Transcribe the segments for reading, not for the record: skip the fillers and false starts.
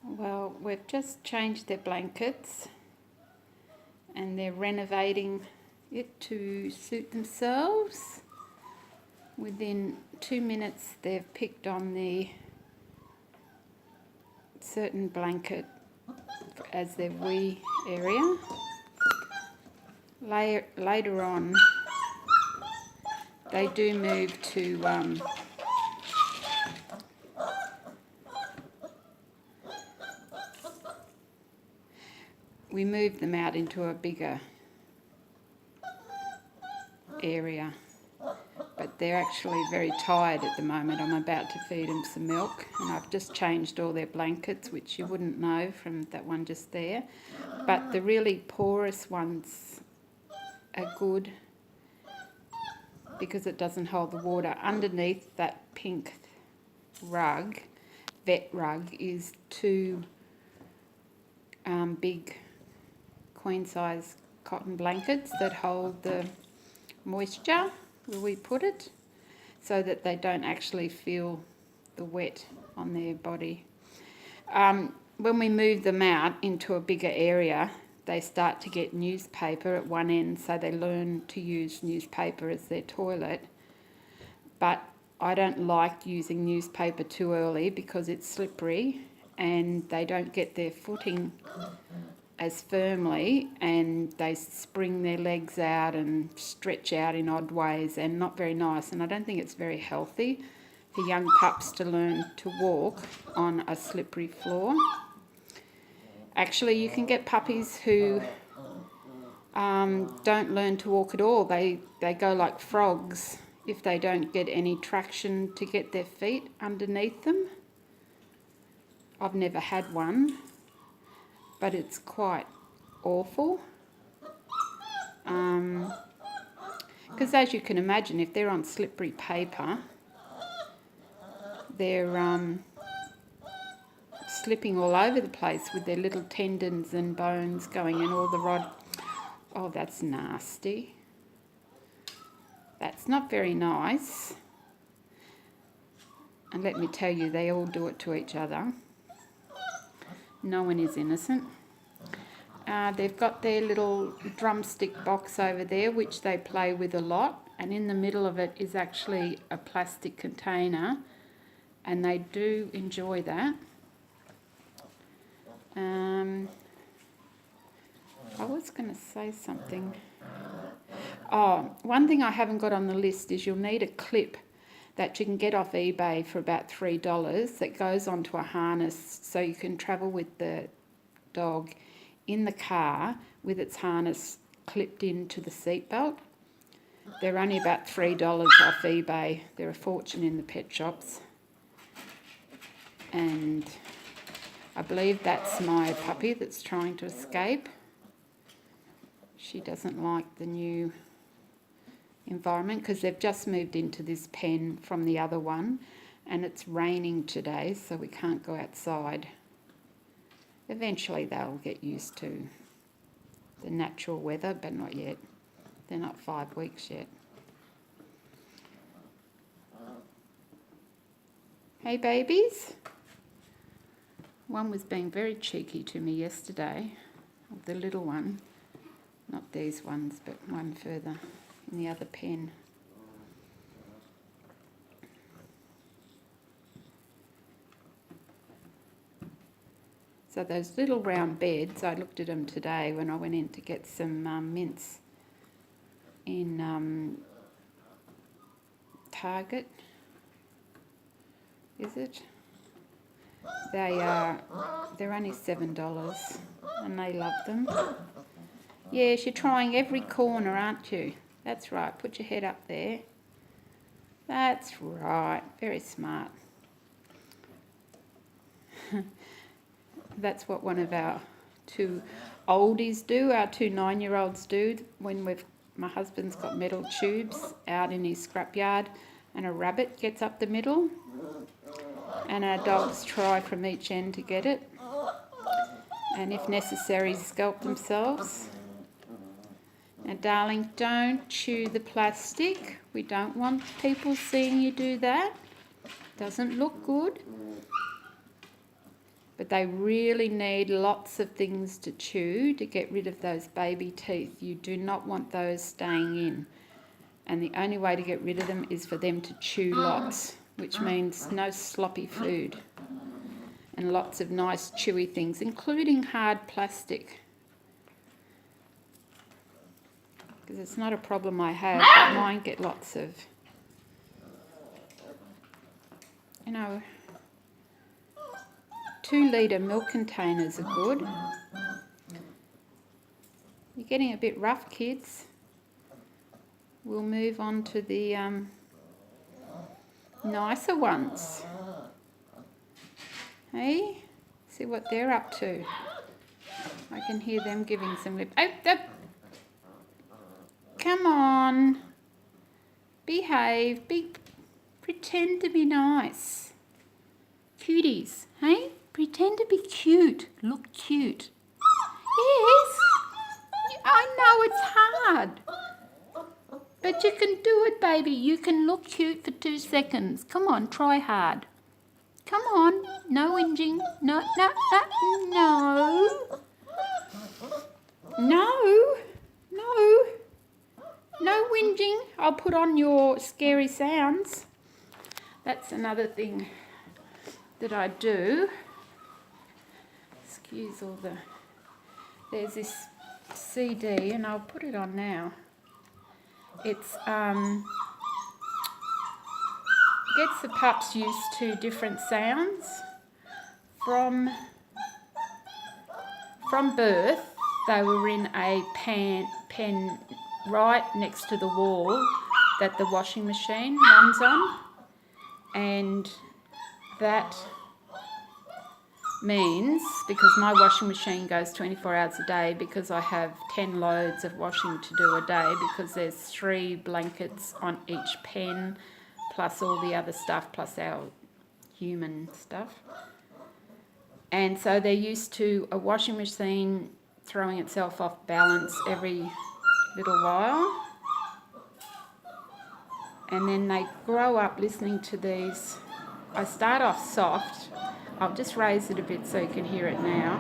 Well, we've just changed their blankets and they're renovating it to suit themselves. Within 2 minutes they've picked on the certain blanket as their wee area. Later on they do move to we move them out into a bigger area, but they're actually very tired at the moment. I'm about to feed them some milk and I've just changed all their blankets, which you wouldn't know from that one just there, but the really porous ones are good because it doesn't hold the water. Underneath that pink rug, vet rug, is two big queen size cotton blankets that hold the moisture where we put it, so that they don't actually feel the wet on their body. When we move them out into a bigger area, they start to get newspaper at one end, so they learn to use newspaper as their toilet. But I don't like using newspaper too early because it's slippery and they don't get their footing as firmly, and they spring their legs out and stretch out in odd ways, and not very nice. And I don't think it's very healthy for young pups to learn to walk on a slippery floor. Actually, you can get puppies who don't learn to walk at all. They go like frogs if they don't get any traction to get their feet underneath them. I've never had one, but it's quite awful. Because as you can imagine, if they're on slippery paper, they're slipping all over the place with their little tendons and bones going in all the rod. Oh, that's nasty. That's not very nice. And let me tell you, they all do it to each other. No one is innocent. They've got their little drumstick box over there, which they play with a lot, and in the middle of it is actually a plastic container, and they do enjoy that. I was going to say something. Oh, one thing I haven't got on the list is you'll need a clip that you can get off eBay for about $3 that goes onto a harness, so you can travel with the dog in the car with its harness clipped into the seatbelt. They're only about $3 off eBay. They're a fortune in the pet shops. And I believe that's my puppy that's trying to escape. She doesn't like the new environment because they've just moved into this pen from the other one, and it's raining today, so we can't go outside. Eventually they'll get used to the natural weather, but not yet. They're not 5 weeks yet. Hey babies. One was being very cheeky to me yesterday, the little one. Not these ones, but one further in the other pen. So those little round beds, I looked at them today when I went in to get some mints in Target. Is it? They're only $7 and they love them. Yes, you're trying every corner, aren't you? That's right, put your head up there. That's right, very smart. That's what one of our two oldies do, our two 9-year-olds do, when my husband's got metal tubes out in his scrapyard and a rabbit gets up the middle and our dogs try from each end to get it, and if necessary scalp themselves. Now darling, don't chew the plastic. We don't want people seeing you do that. Doesn't look good. But they really need lots of things to chew to get rid of those baby teeth. You do not want those staying in. And the only way to get rid of them is for them to chew lots, which means no sloppy food. And lots of nice chewy things, including hard plastic. Because it's not a problem I have, but mine get lots of, 2-litre milk containers are good. You're getting a bit rough, kids. We'll move on to the nicer ones. Hey, see what they're up to. I can hear them giving some lip. Oh, come on. Behave. Pretend to be nice. Cuties, hey? Pretend to be cute. Look cute. Yes. I know it's hard. But you can do it, baby. You can look cute for 2 seconds. Come on, try hard. Come on. No whinging. No. No whinging. I'll put on your scary sounds. That's another thing that I do. Excuse all the... There's this CD, and I'll put it on now. It's gets the pups used to different sounds from birth. They were in a pen right next to the wall that the washing machine runs on, and that means, because my washing machine goes 24 hours a day, because I have 10 loads of washing to do a day, because there's 3 blankets on each pen, plus all the other stuff, plus our human stuff. And so they're used to a washing machine throwing itself off balance every little while. And then they grow up listening to these. I start off soft. I'll just raise it a bit so you can hear it now.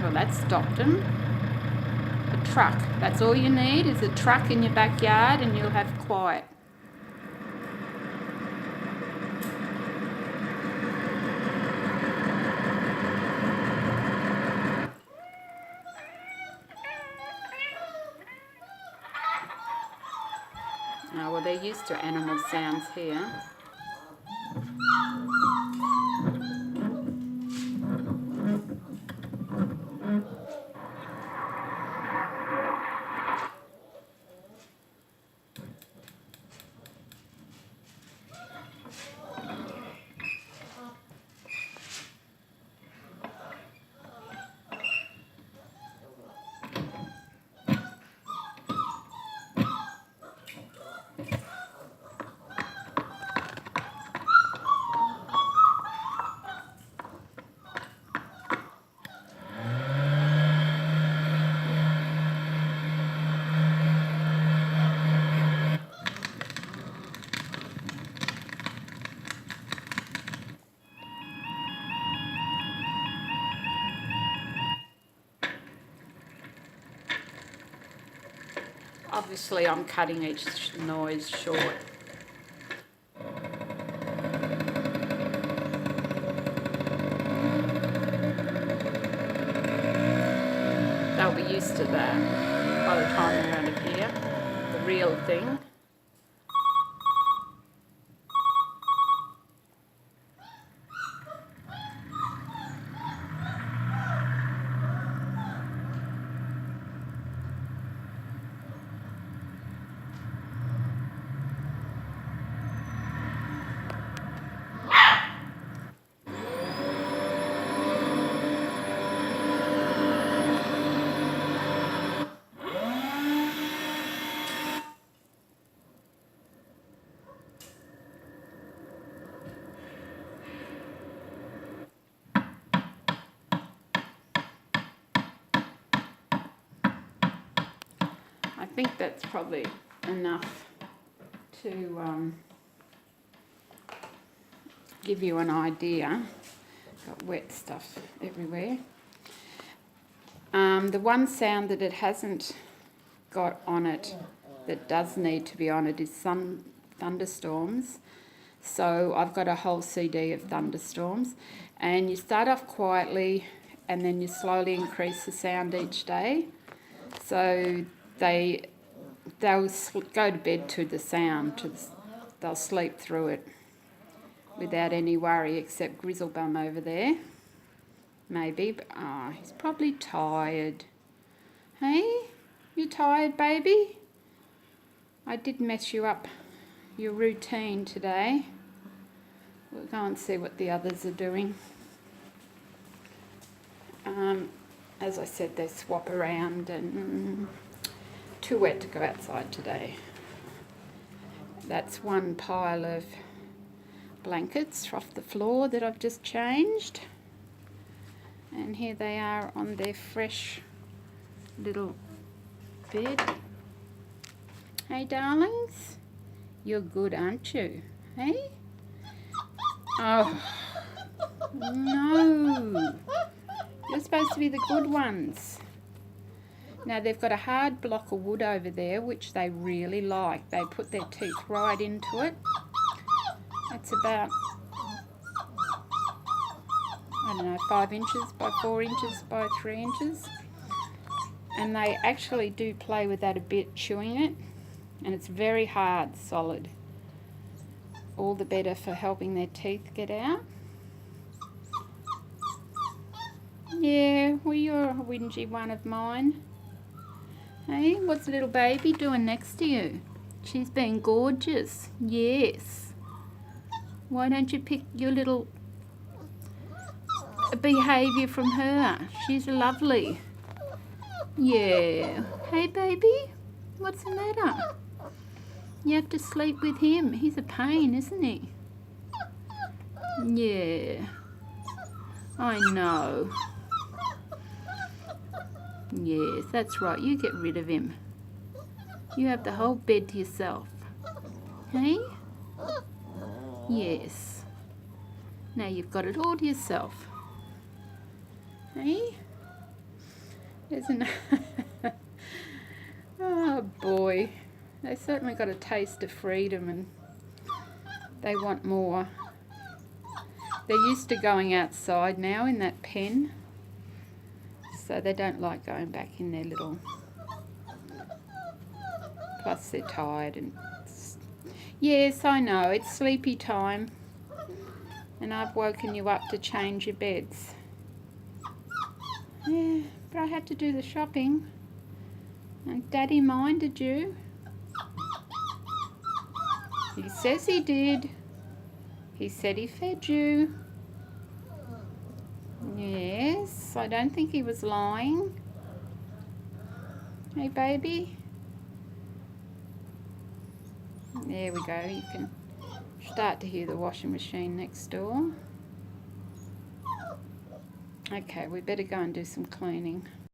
Well, that stopped him. A truck. That's all you need is a truck in your backyard and you'll have quiet. Oh, well, they're used to animal sounds here. Obviously, I'm cutting each noise short. They'll be used to that by the time they're out of here. The real thing. think that's probably enough to give you an idea. Got wet stuff everywhere. The one sound that it hasn't got on it that does need to be on it is thunderstorms. So I've got a whole CD of thunderstorms, and you start off quietly and then you slowly increase the sound each day. So they'll go to bed to the sound, they'll sleep through it without any worry, except Grizzlebum over there. Maybe, but he's probably tired. Hey, you tired, baby? I did mess you up your routine today. We'll go and see what the others are doing. As I said, they swap around and too wet to go outside today. That's one pile of blankets off the floor that I've just changed. And here they are on their fresh little bed. Hey, darlings? You're good, aren't you? Hey? Oh, no. You're supposed to be the good ones. Now, they've got a hard block of wood over there, which they really like. They put their teeth right into it. It's about, I don't know, 5 inches by 4 inches by 3 inches. And they actually do play with that a bit, chewing it. And it's very hard, solid. All the better for helping their teeth get out. Yeah, well, you're a whingy one of mine. Hey, what's little baby doing next to you? She's been gorgeous. Yes. Why don't you pick your little behaviour from her? She's lovely. Yeah. Hey, baby. What's the matter? You have to sleep with him. He's a pain, isn't he? Yeah. I know. Yes, that's right. You get rid of him. You have the whole bed to yourself. Hey? Yes. Now you've got it all to yourself. Hey? Isn't it? Oh boy. They certainly got a taste of freedom and they want more. They're used to going outside now in that pen. So they don't like going back in their little... Plus they're tired and... Yes, I know, it's sleepy time. And I've woken you up to change your beds. Yeah, but I had to do the shopping. And Daddy minded you. He says he did. He said he fed you. Yes, I don't think he was lying. Hey, baby. There we go. You can start to hear the washing machine next door. Okay, we better go and do some cleaning.